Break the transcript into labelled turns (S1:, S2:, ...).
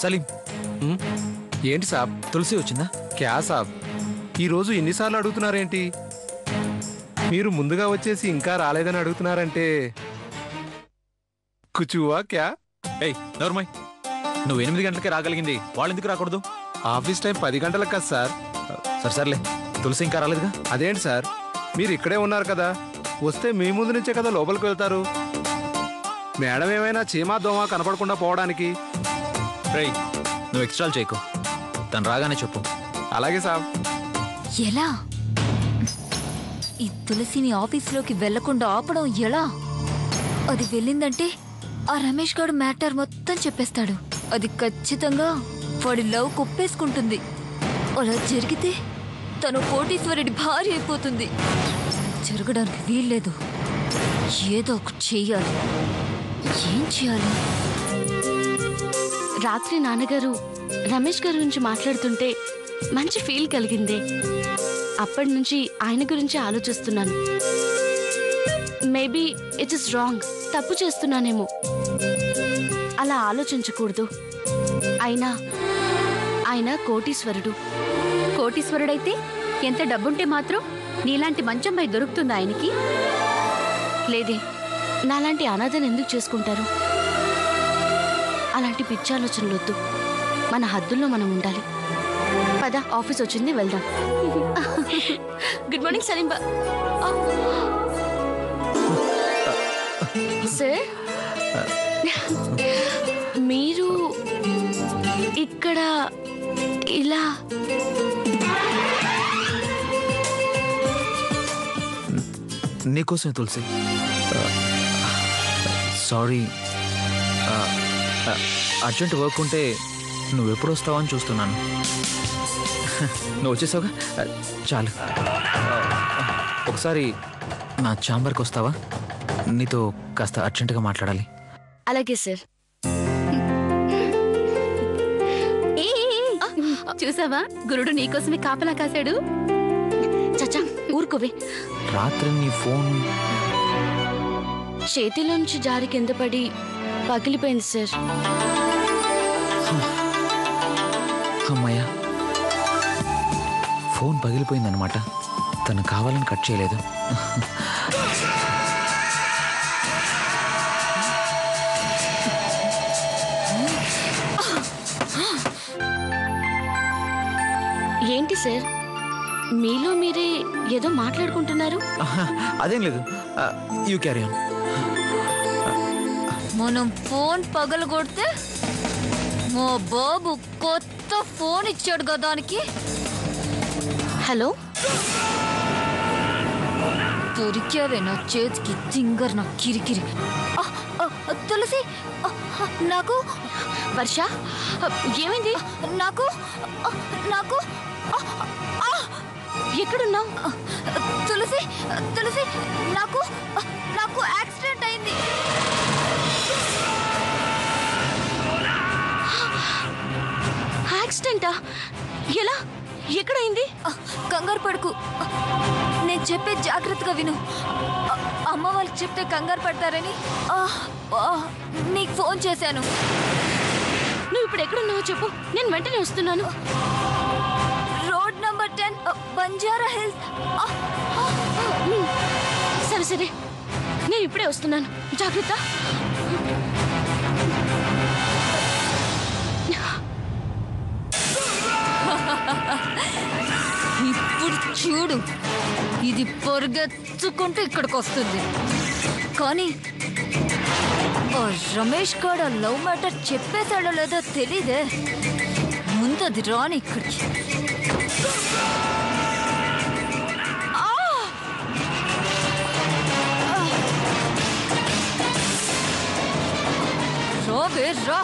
S1: సలీం
S2: ఏంటి సాబ్?
S1: తులసి వచ్చిందా?
S2: క్యా సాబ్, ఈరోజు ఎన్నిసార్లు అడుగుతున్నారేంటి? మీరు ముందుగా వచ్చేసి ఇంకా రాలేదని అడుగుతున్నారంటే కుచువా క్యా?
S1: ఏయ్ నోర్మయ్, నువ్వు 8 గంటలకే రాగలిగింది వాళ్ళు ఎందుకు రాకూడదు?
S2: ఆఫీస్ టైం 10 గంటలకు కదా సార్.
S1: సర్లే, తులసి ఇంకా రాలేదుగా.
S2: అదేంటి సార్, మీరు ఇక్కడే ఉన్నారు కదా, వస్తే మీ ముందు నుంచే కదా లోపలికి వెళ్తారు. మేడం ఏమైనా చీమా దోమ కనపడకుండా పోవడానికి.
S1: రేయ్, నువ్వు ఎక్స్ట్రాలు చేయకు, తను రాగానే చెప్పు.
S2: అలాగే సాబ్.
S3: ఎలా ఈ తులసిని ఆఫీస్లోకి వెళ్లకుండా ఆపడం ఎలా? అది వెళ్ళిందంటే ఆ రమేష్ గారు మ్యాటర్ మొత్తం చెప్పేస్తాడు. అది ఖచ్చితంగా వాడి లవ్ కుప్పేసుకుంటుంది. అలా జరిగితే తను కోటీశ్వరుడి భార్య అయిపోతుంది. జరగడానికి వీల్లేదు. ఏదో ఒకటి చెయ్యాలి. ఏం చేయాలి?
S4: రాత్రి నాన్నగారు రమేష్ గారి గురించి మాట్లాడుతుంటే మంచి ఫీల్ కలిగిందే. అప్పటి నుంచి ఆయన గురించి ఆలోచిస్తున్నాను. మేబీ ఇట్ ఇస్ రాంగ్, తప్పు చేస్తున్నానేమో. అలా ఆలోచించకూడదు. అయినా ఆయన కోటీశ్వరుడు.
S5: కోటీశ్వరుడైతే ఎంత డబ్బుంటే మాత్రం నీలాంటి మంచంపై దొరుకుతుందా ఆయనకి?
S4: లేదే, నాలాంటి అనాథను ఎందుకు చేసుకుంటారు? అలాంటి పిచ్చాలోచనలొద్దు. మన హద్దుల్లో మనం ఉండాలి. పద, ఆఫీస్ వచ్చింది, వెళ్దాం. Good morning సలీంబా. సార్, మీరు ఇక్కడ ఇలా?
S1: నీకోసమే తులసి. సారీ, అర్జెంట్ వర్క్ ఉంటే నువ్వెప్పుడు వస్తావా అని చూస్తున్నాను. నువ్వు వచ్చేసావుగా, చాలు. ఒకసారి నా ఛాంబర్కి వస్తావా? నీతో కాస్త అర్జెంటుగా మాట్లాడాలి.
S4: అలాగే సార్.
S5: చూసావా, గురుడు నీకోసమే కాపలా కాశాడు.
S4: చచ్చా, ఊరుకోవే.
S1: రాత్రి నీ ఫోన్
S4: చేతిలోంచి జారి కింద పడి పగిలిపోయింది సార్.
S1: అమ్మయ్యా, ఫోన్ పగిలిపోయిందనమాట. తను కావాలని కట్ చేయలేదు.
S4: ఏంటి సార్, మీలో మీరే ఏదో మాట్లాడుకుంటున్నారు?
S1: అదేం లేదు, యూ క్యారీ ఆన్.
S3: మనం ఫోన్ పగలగొడితే మా బాబు కొత్త ఫోన్ ఇచ్చాడు కదా దానికి.
S4: హలో,
S3: దొరికావే నా చేతికి, తింగర్ నా కిరికిరి. తులసి, నాకు
S4: వర్ష, ఏమైంది?
S3: నాకు నాకు
S4: ఎక్కడున్నావు?
S3: తులసి, తులసి, నాకు నాకు యాక్సిడెంట్ అయింది.
S4: యాక్సిడెంటా? ఎలా? ఎక్కడైంది?
S3: కంగారు పడుకు, నేను చెప్పే జాగ్రత్తగా విను. అమ్మ వాళ్ళకి చెప్తే కంగారు పడతారని నీకు ఫోన్ చేశాను.
S4: నువ్వు ఇప్పుడు ఎక్కడున్నావో చెప్పు, నేను వెంటనే వస్తున్నాను.
S3: Road number 10, Banjara hills.
S4: సరే సరే, నేను ఇప్పుడే వస్తున్నాను, జాగ్రత్త.
S3: ఇప్పుడు చూడు, ఇది పరిగెత్తుకుంటూ ఇక్కడికి వస్తుంది. కానీ రమేష్ గారు లవ్ మ్యాటర్ చెప్పేశాడో లేదో తెలీదే. ముందు అది రాని ఇక్కడికి. రా.